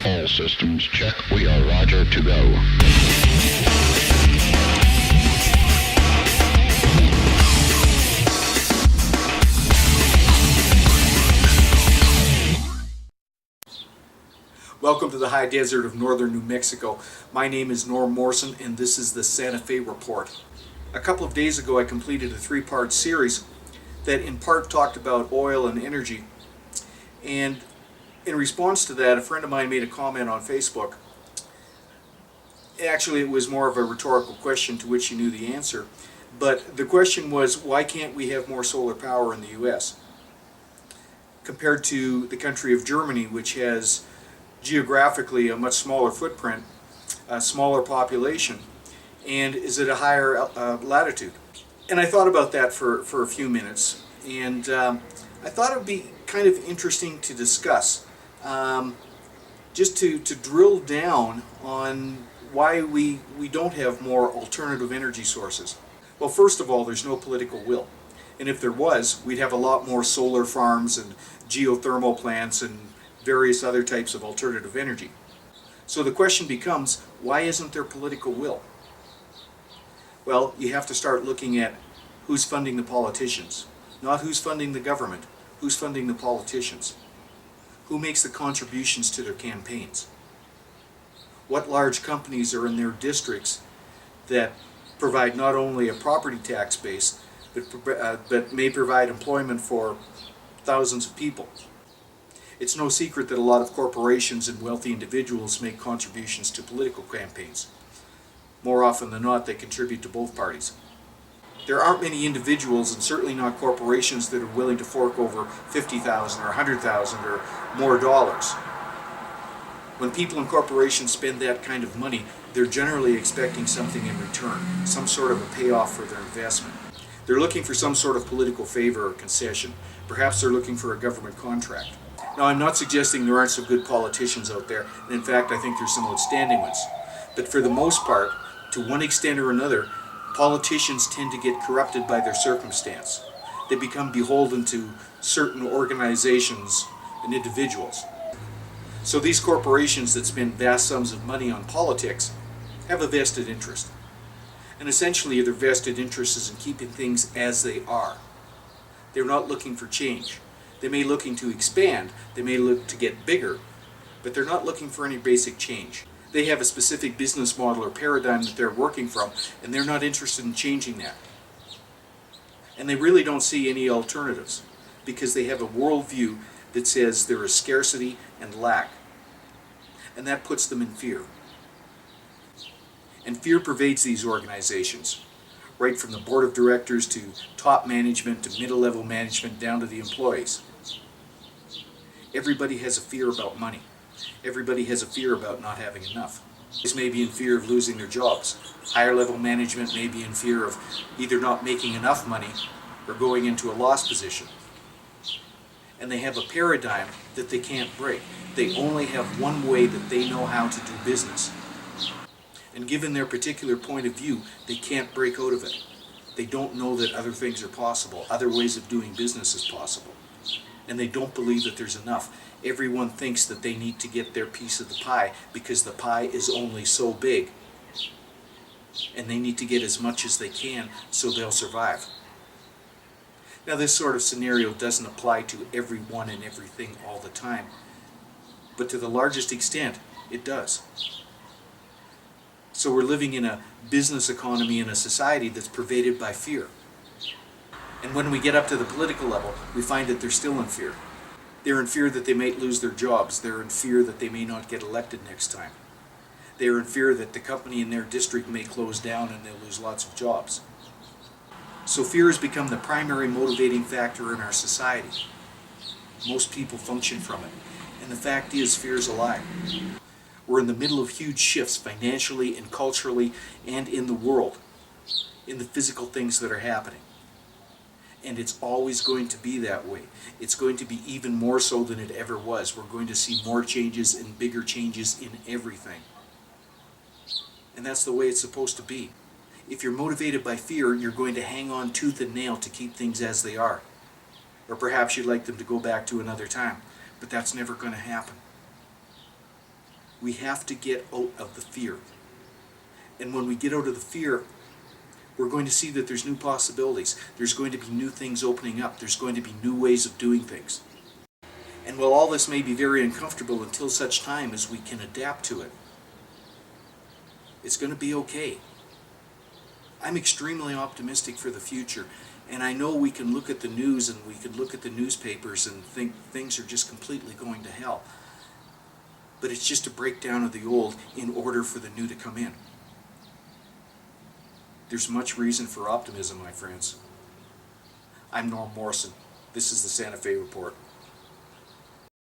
All systems check. We are Roger to go. Welcome to the high desert of northern New Mexico. My name is Morrison, and this is the Santa Fe Report. A couple of days ago I completed a three-part series that in part talked about oil and energy, and in response to that a friend of mine made a comment on Facebook. Actually, it was more of a rhetorical question to which he knew the answer, but the question was, why can't we have more solar power in the US compared to the country of Germany, which has geographically a much smaller footprint, a smaller population, and is at a higher latitude. And I thought about that for a few minutes, and I thought it would be kind of interesting to discuss, just to drill down on why we don't have more alternative energy sources. Well, first of all, there's no political will. And if there was, we'd have a lot more solar farms and geothermal plants and various other types of alternative energy. So the question becomes, why isn't there political will? Well, you have to start looking at who's funding the politicians. Not who's funding the government, who's funding the politicians. Who makes the contributions to their campaigns? What large companies are in their districts that provide not only a property tax base, but may provide employment for thousands of people? It's no secret that a lot of corporations and wealthy individuals make contributions to political campaigns. More often than not, they contribute to both parties. There aren't many individuals, and certainly not corporations, that are willing to fork over $50,000 or $100,000 or more dollars. When people in corporations spend that kind of money, they're generally expecting something in return, some sort of a payoff for their investment. They're looking for some sort of political favor or concession. Perhaps they're looking for a government contract. Now, I'm not suggesting there aren't some good politicians out there, and in fact I think there's some outstanding ones. But for the most part, to one extent or another, politicians tend to get corrupted by their circumstance. They become beholden to certain organizations and individuals. So these corporations that spend vast sums of money on politics have a vested interest. And essentially their vested interest is in keeping things as they are. They're not looking for change. They may be looking to expand, they may look to get bigger, but they're not looking for any basic change. They have a specific business model or paradigm that they're working from, and they're not interested in changing that. And they really don't see any alternatives, because they have a worldview that says there is scarcity and lack. And that puts them in fear. And fear pervades these organizations, right from the board of directors to top management to middle-level management down to the employees. Everybody has a fear about money. Everybody has a fear about not having enough. They may be in fear of losing their jobs. Higher-level management may be in fear of either not making enough money or going into a loss position. And they have a paradigm that they can't break. They only have one way that they know how to do business. And given their particular point of view, they can't break out of it. They don't know that other things are possible, other ways of doing business is possible. And they don't believe that there's enough. Everyone thinks that they need to get their piece of the pie because the pie is only so big. And they need to get as much as they can so they'll survive. Now, this sort of scenario doesn't apply to everyone and everything all the time, but to the largest extent, it does. So we're living in a business economy in a society that's pervaded by fear. And when we get up to the political level, we find that they're still in fear. They're in fear that they might lose their jobs. They're in fear that they may not get elected next time. They're in fear that the company in their district may close down and they'll lose lots of jobs. So fear has become the primary motivating factor in our society. Most people function from it. And the fact is, fear is a lie. We're in the middle of huge shifts financially and culturally and in the world, in the physical things that are happening. And it's always going to be that way. It's going to be even more so than it ever was. We're going to see more changes and bigger changes in everything. And that's the way it's supposed to be. If you're motivated by fear, you're going to hang on tooth and nail to keep things as they are. Or perhaps you'd like them to go back to another time. But that's never going to happen. We have to get out of the fear. And when we get out of the fear, we're going to see that there's new possibilities. There's going to be new things opening up. There's going to be new ways of doing things. And while all this may be very uncomfortable until such time as we can adapt to it, it's going to be okay. I'm extremely optimistic for the future, and I know we can look at the news and we can look at the newspapers and think things are just completely going to hell. But it's just a breakdown of the old in order for the new to come in. There's much reason for optimism, my friends. I'm Norm Morrison. This is the Santa Fe Report.